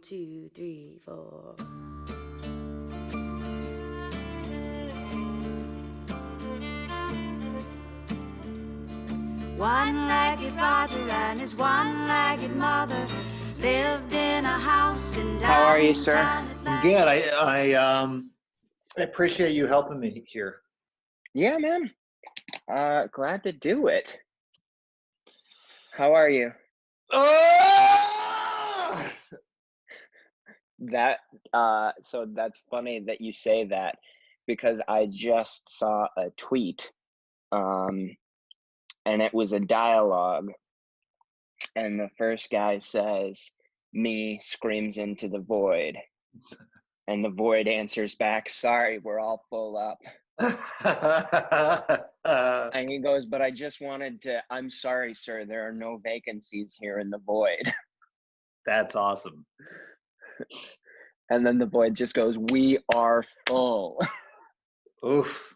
1, 2, 3, 4. One-legged Roger and his one-legged mother lived in a house in downtown. How are you, sir? I'm good. I appreciate you helping me here. Yeah, man. Glad to do it. How are you? So that's funny that you say that, because I just saw a tweet, and it was a dialogue, and the first guy says, "Me," screams into the void, and the void answers back, "Sorry, we're all full up." And he goes, "But I just wanted to, I'm sorry, sir, there are no vacancies here in the void." That's awesome. And then the void just goes, "We are full." Oof.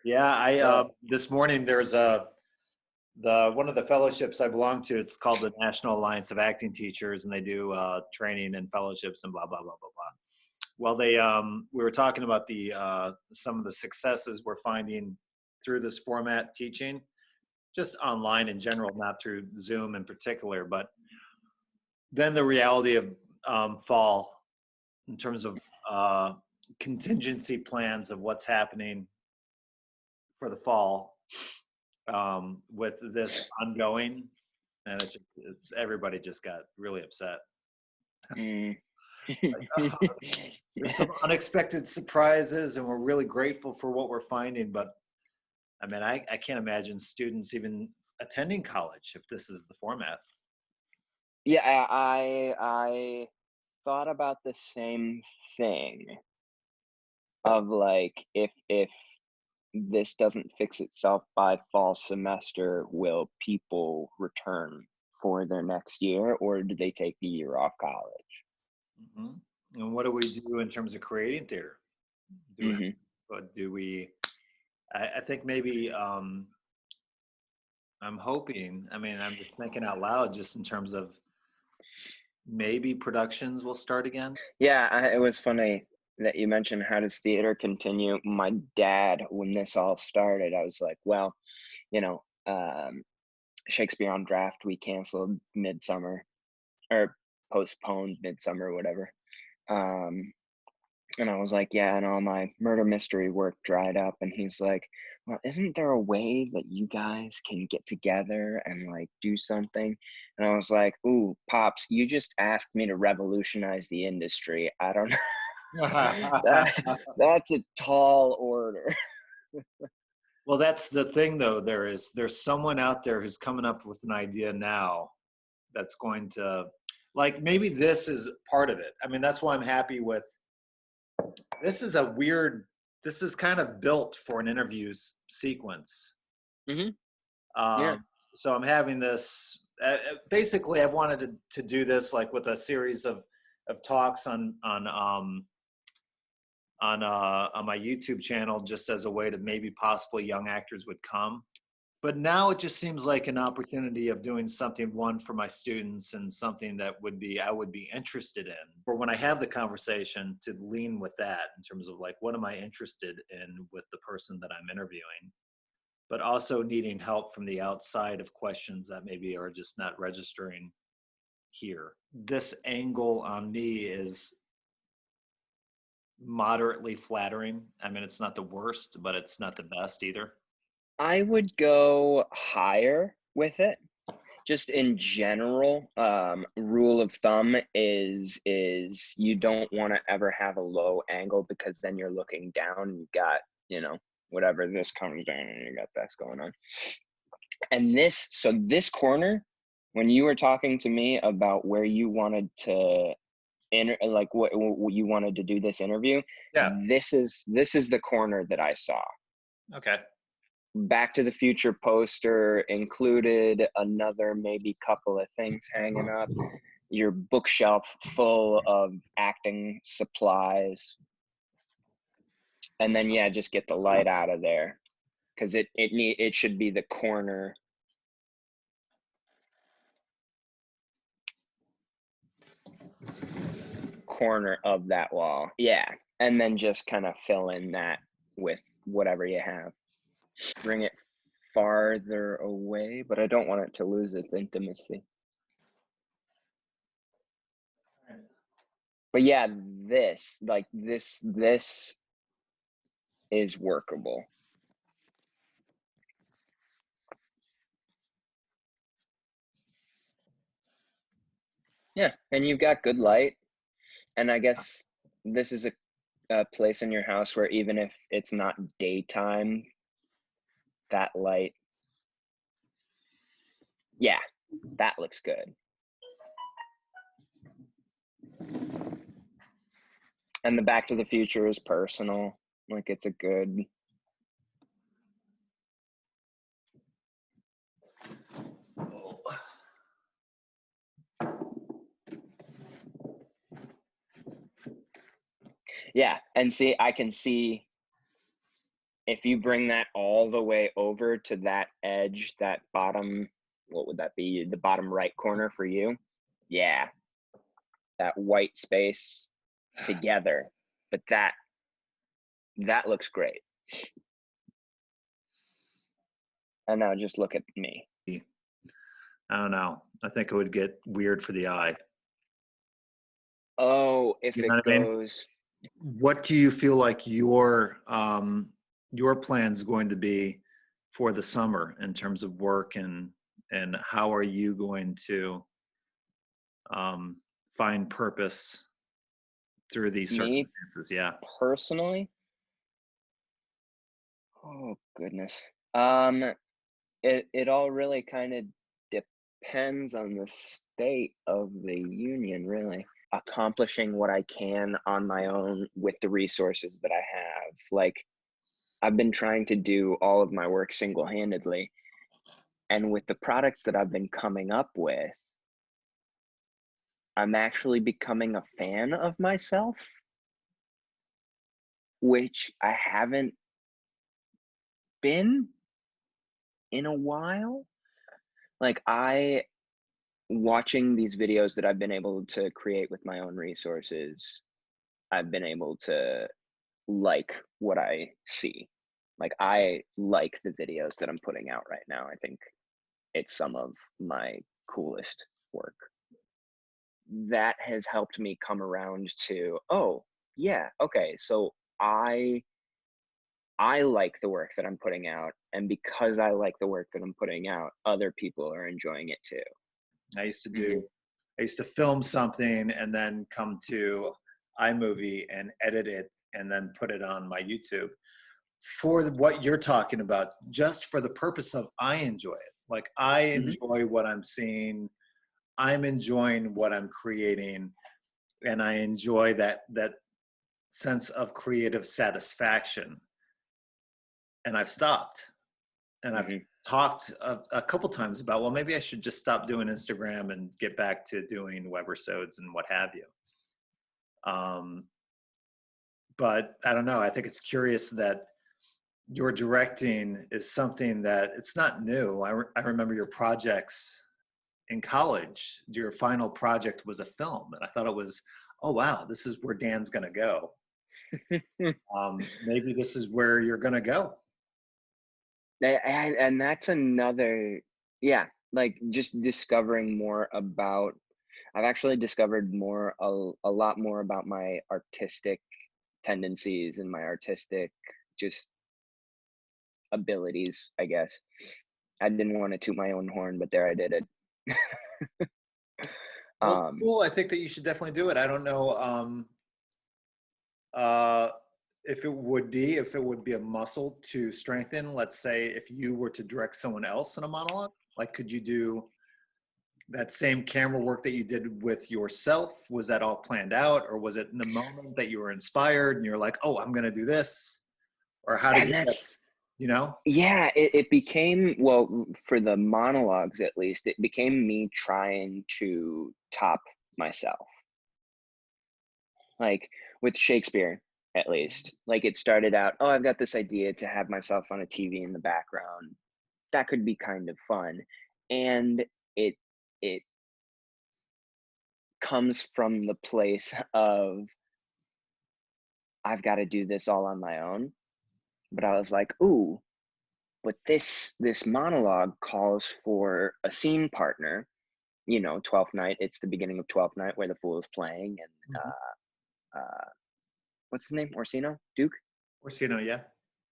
Yeah, this morning there's one of the fellowships I belong to. It's called the National Alliance of Acting Teachers, and they do training and fellowships and blah blah blah blah blah. Well, we were talking about some of the successes we're finding through this format teaching, just online in general, not through Zoom in particular, but then the reality of fall in terms of contingency plans of what's happening for the fall with this ongoing, and it's everybody just got really upset. There's some unexpected surprises, and we're really grateful for what we're finding, but I mean, I can't imagine students even attending college if this is the format. Yeah, I thought about the same thing of like, if this doesn't fix itself by fall semester, will people return for their next year, or do they take the year off college? Mm-hmm. And what do we do in terms of creating theater? I think maybe I'm hoping, I mean, I'm just thinking out loud just in terms of maybe productions will start again. Yeah, it was funny that you mentioned, how does theater continue? My dad, when this all started, I was like, well, Shakespeare on Draft, we canceled midsummer, or postponed midsummer, whatever. And I was like, yeah, and all my murder mystery work dried up. And he's like, well, isn't there a way that you guys can get together and like do something? And I was like, ooh, Pops, you just asked me to revolutionize the industry. I don't know. That's a tall order. Well, that's the thing, though. There's someone out there who's coming up with an idea now that's going to, like, maybe this is part of it. I mean, that's why I'm happy with, this is kind of built for an interview sequence. Mm-hmm. Yeah. So I'm having this, basically I've wanted to do this like with a series of talks on my YouTube channel, just as a way to maybe possibly young actors would come. But now it just seems like an opportunity of doing something, one, for my students, and something that I would be interested in. Or when I have the conversation, to lean with that in terms of like, what am I interested in with the person that I'm interviewing? But also needing help from the outside of questions that maybe are just not registering here. This angle on me is moderately flattering. I mean, it's not the worst, but it's not the best either. I would go higher with it. Just in general, rule of thumb is you don't want to ever have a low angle, because then you're looking down and you got, whatever, this comes down and you got this going on. And this corner, when you were talking to me about where you wanted to like what you wanted to do this interview, yeah, this is the corner that I saw. Okay. Back to the Future poster included, another maybe couple of things hanging up, your bookshelf full of acting supplies, and then just get the light out of there, because it should be the corner. corner of that wall. Yeah. And then just kind of fill in that with whatever you have. Bring it farther away, but I don't want it to lose its intimacy. But yeah, this is workable. Yeah, and you've got good light. And I guess this is a place in your house where even if it's not daytime, that light, yeah, that looks good. And the Back to the Future is personal. Like, it's a good. Yeah, and see, I can see if you bring that all the way over to that edge, that bottom, what would that be? The bottom right corner for you. Yeah, that white space together. But that looks great. And now just look at me. I don't know. I think it would get weird for the eye. Oh, if You it know what I mean? goes. What do you feel like your plan's going to be for the summer in terms of work, and how are you going to find purpose through these Me circumstances? Yeah. personally, oh goodness. It all really kind of depends on the state of the union, really. Accomplishing what I can on my own with the resources that I have. Like, I've been trying to do all of my work single-handedly, and with the products that I've been coming up with, I'm actually becoming a fan of myself, which I haven't been in a while. Like, watching these videos that I've been able to create with my own resources, I've been able to like what I see. Like, I like the videos that I'm putting out right now. I think it's some of my coolest work. That has helped me come around to, oh, yeah, okay, so I like the work that I'm putting out, and because I like the work that I'm putting out, other people are enjoying it too. I used to Mhm. I used to film something and then come to iMovie and edit it and then put it on my YouTube for what you're talking about, just for the purpose of I enjoy it. Like, I Mhm. enjoy what I'm seeing. I'm enjoying what I'm creating, and I enjoy that sense of creative satisfaction. And I've stopped, and I've Mhm. talked a couple times about, well, maybe I should just stop doing Instagram and get back to doing webisodes and what have you. But I don't know. I think it's curious that your directing is something that it's not new. I remember your projects in college. Your final project was a film, and I thought it was, oh wow, this is where Dan's going to go. Maybe this is where you're going to go. And that's another, yeah, like, just discovering more about, I've actually discovered a lot more about my artistic tendencies and my artistic just abilities, I guess. I didn't want to toot my own horn, but there I did it. Well, um cool. I think that you should definitely do it. I don't know uh, if it would be a muscle to strengthen. Let's say if you were to direct someone else in a monologue, like, could you do that same camera work that you did with yourself? Was that all planned out, or was it in the moment that you were inspired and you're like, oh, I'm going to do this? Or how to and get that, that's, you know? yeah, it became, well, for the monologues at least, it became me trying to top myself. Like, with Shakespeare, at least. Like, it started out, oh, I've got this idea to have myself on a TV in the background. That could be kind of fun. And it comes from the place of I've got to do this all on my own. But I was like, ooh, but this monologue calls for a scene partner. 12th night. It's the beginning of 12th night where the fool is playing, and Mhm. what's his name? Orsino? Duke? Orsino, yeah.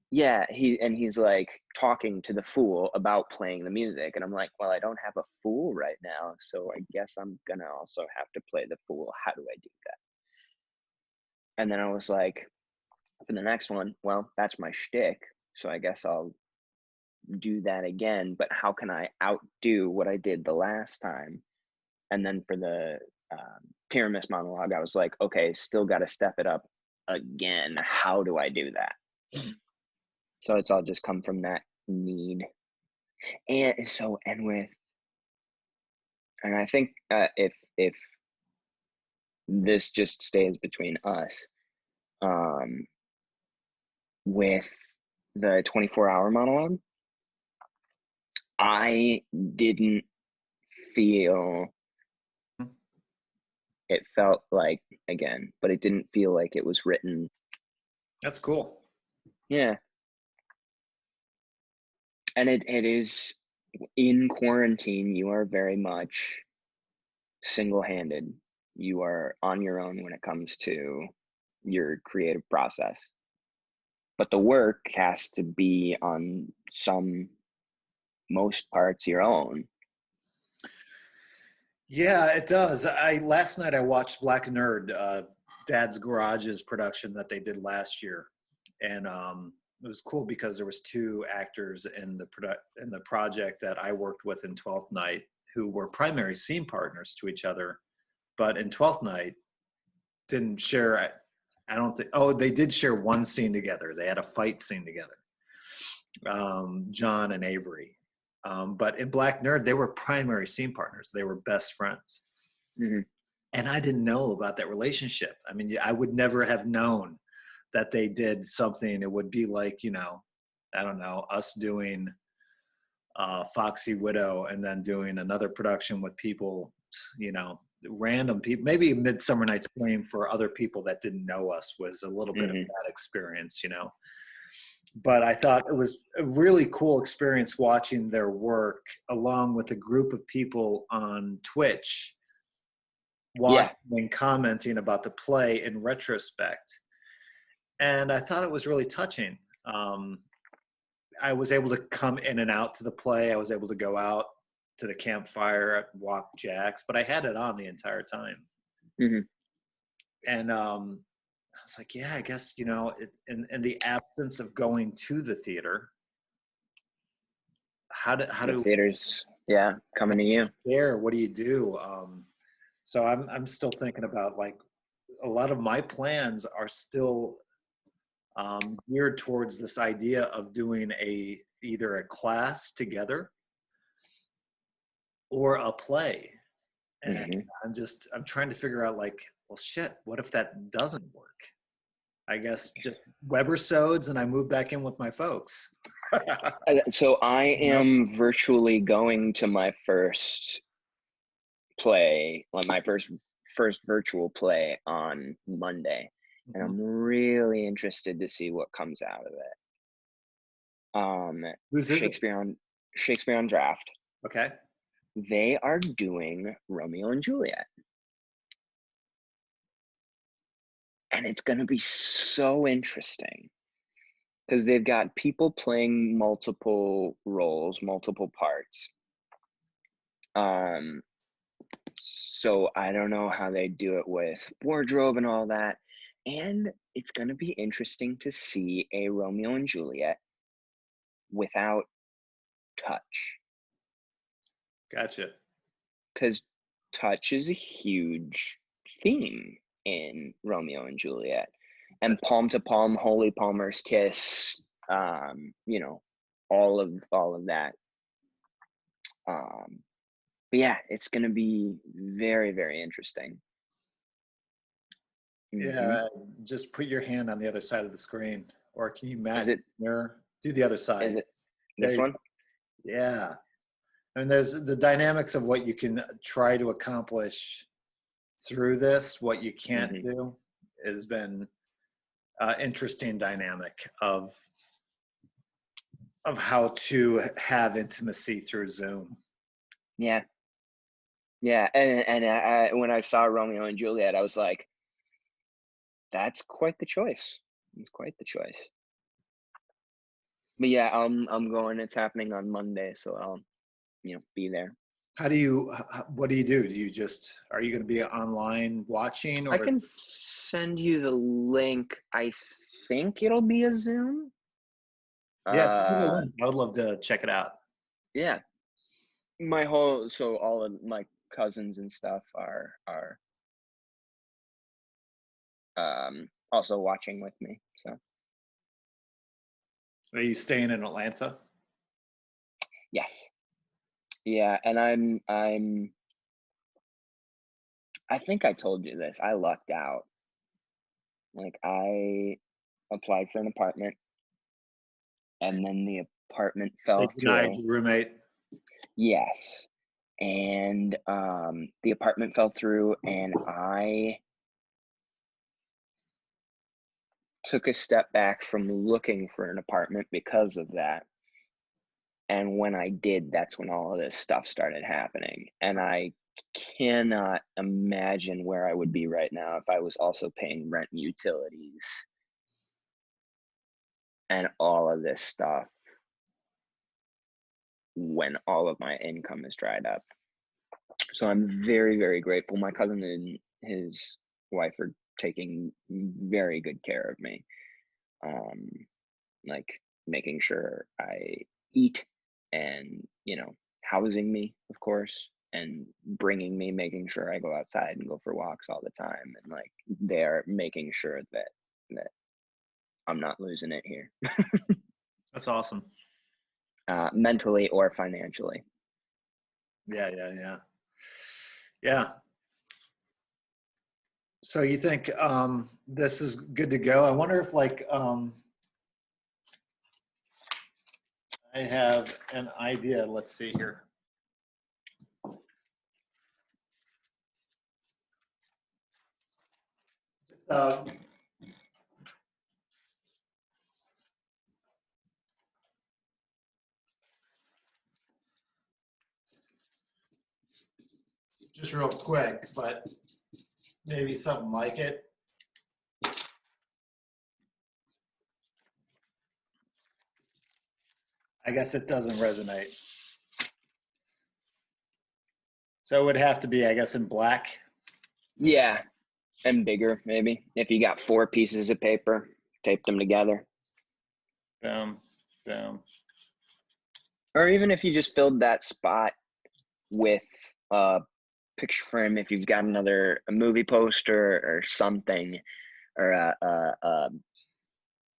Yeah, he's like talking to the fool about playing the music, and I'm like, well, I don't have a fool right now, so I guess I'm gonna also have to play the fool. How do I do that? And then I was like, for the next one, well, that's my shtick, so I guess I'll do that again. But how can I outdo what I did the last time? And then for the Pyramus monologue, I was like, okay, still got to step it up again. How do I do that? So it's all just come from that need. And so, and I think if this just stays between us, um, with the 24-hour monologue, I didn't feel, it felt like, again, but it didn't feel like it was written. That's cool. Yeah. And it is, in quarantine, you are very much single-handed. You are on your own when it comes to your creative process. But the work has to be on most parts your own. Yeah, it does. Last night I watched Black Nerd, Dad's Garage's production that they did last year, and it was cool because there was two actors in the project that I worked with in 12th Night who were primary scene partners to each other, but in 12th Night didn't share. I don't think. Oh, they did share one scene together. They had a fight scene together, John and Avery. But in Black Nerd, they were primary scene partners. They were best friends. Mm-hmm. And I didn't know about that relationship. I mean, I would never have known that they did something. It would be like, I don't know, us doing Foxy Widow and then doing another production with people, random people. Maybe Midsummer Night's Dream for other people that didn't know us was a little bit of that experience, But I thought it was a really cool experience watching their work along with a group of people on Twitch watching and commenting about the play in retrospect. And I thought it was really touching. I was able to come in and out to the play. I was able to go out to the campfire, walk Jacks, but I had it on the entire time. Mm-hmm. And I was like, yeah, I guess, in the absence of going to the theater, how do theaters, coming to you. there? What do you do? So I'm still thinking about, like, a lot of my plans are still geared towards this idea of doing either a class together or a play. And I'm trying to figure out, like, well, shit, what if that doesn't work? I guess just Webersodes and I move back in with my folks. So I am virtually going to my first play, like my first virtual play on Monday, and I'm really interested to see what comes out of it. Who's this? Shakespeare on Draft. Okay. They are doing Romeo and Juliet. And it's going to be so interesting because they've got people playing multiple roles, multiple parts. So I don't know how they do it with wardrobe and all that. And it's going to be interesting to see a Romeo and Juliet without touch. Gotcha. Because touch is a huge theme in Romeo and Juliet. And palm to palm, Holy Palmer's kiss, all of that. But yeah, it's gonna be very, very interesting. Yeah, just put your hand on the other side of the screen, or can you match it mirror? Do the other side. Is it this one? Yeah, and there's the dynamics of what you can try to accomplish through this, what you can't Mhm. do, has been interesting dynamic of how to have intimacy through Zoom. Yeah. Yeah. And when I saw Romeo and Juliet, I was like, that's quite the choice. It's quite the choice. But yeah, I'm going. It's happening on Monday, so I'll be there. How do you? What do you do? Do you just are you going to be online watching I or? can send you the link. I think it'll be a Zoom. Yeah, send me the Uh, link. I would love to check it out. yeah. So all of my cousins and stuff are also watching with me. So Are you staying in Atlanta? yes. Yeah, and I think I told you this. I lucked out. Like I applied for an apartment and then the apartment They fell denied through. your roommate. Yes. And the apartment fell through and I took a step back from looking for an apartment because of that. And when I did, that's when all of this stuff started happening. And I cannot imagine where I would be right now if I was also paying rent and utilities and all of this stuff when all of my income is dried up. So I'm very, very grateful. My cousin and his wife are taking very good care of me. Um, like making sure I eat and, housing me, of course, and bringing me, making sure I go outside and go for walks all the time. And like they're making sure that I'm not losing it here, That's awesome. mentally or financially. Yeah. Yeah. So you think this is good to go? I wonder if I have an idea. Let's see here. Uh, just real quick, but maybe something like it. I guess it doesn't resonate. So it would have to be, I guess, in black. Yeah, and bigger maybe. If you got 4 pieces of paper, tape them together. Boom, boom. Or even if you just filled that spot with a picture frame, if you've got a movie poster or something, or a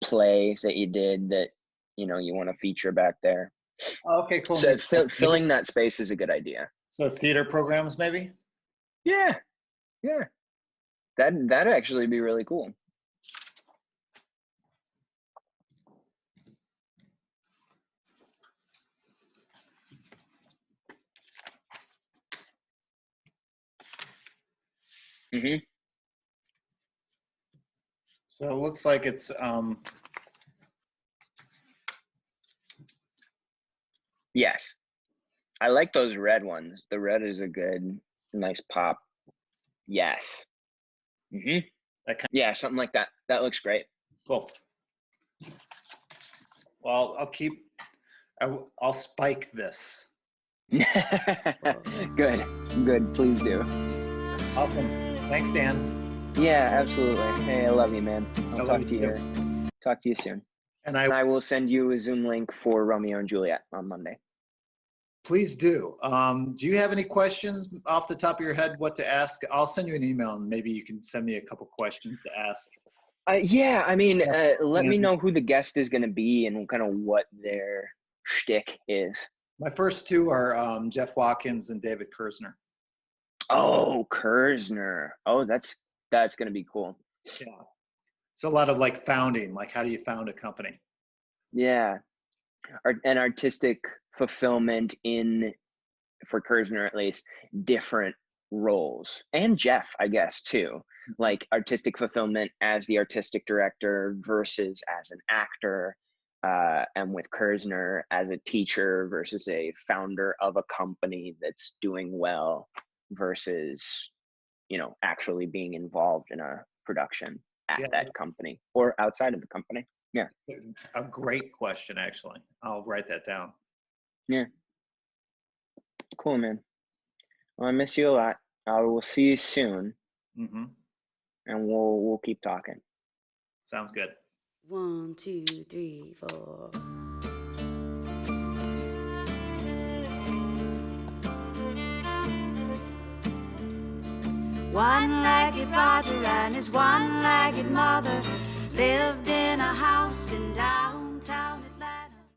play that you did that you want to feature back there. Okay, cool. So filling that space is a good idea. So theater programs, maybe. Yeah, yeah, that'd actually be really cool. Mm-hmm. So it looks like it's Yes, I like those red ones. The red is a good, nice pop. Yes. Mm-hmm. that kind Yeah, something like that. That looks great. of cool. Well, I'll spike this. Good. Please do. Awesome. Thanks, Dan. Yeah, absolutely. Hey, I love you, man. I'll love talk to you. Talk to you soon. And I will send you a Zoom link for Romeo and Juliet on Monday. please do. Do you have any questions off the top of your head? What to ask? I'll send you an email, and maybe you can send me a couple questions to ask. Yeah, I mean, let me And know who the guest is going to be and kind of what their shtick is. my first two are Jeff Watkins and David Kersner. Oh, Kersner. Oh, that's going to be cool. Yeah. It's a lot of like founding, like how do you found a company? Yeah. And artistic fulfillment for Kersner at least, different roles, and Jeff, I guess, too, like artistic fulfillment as the artistic director versus as an actor, and with Kersner as a teacher versus a founder of a company that's doing well versus, actually being involved in a production at Yeah, that company or outside of the company. Yeah. a great question, actually. I'll write that down. Yeah. Cool, man. Well, I miss you a lot. I will see you soon, Hmm. and we'll keep talking. Sounds good. 1, 2, 3, 4. One-legged Roger and his one-legged mother lived in a house in Dallas.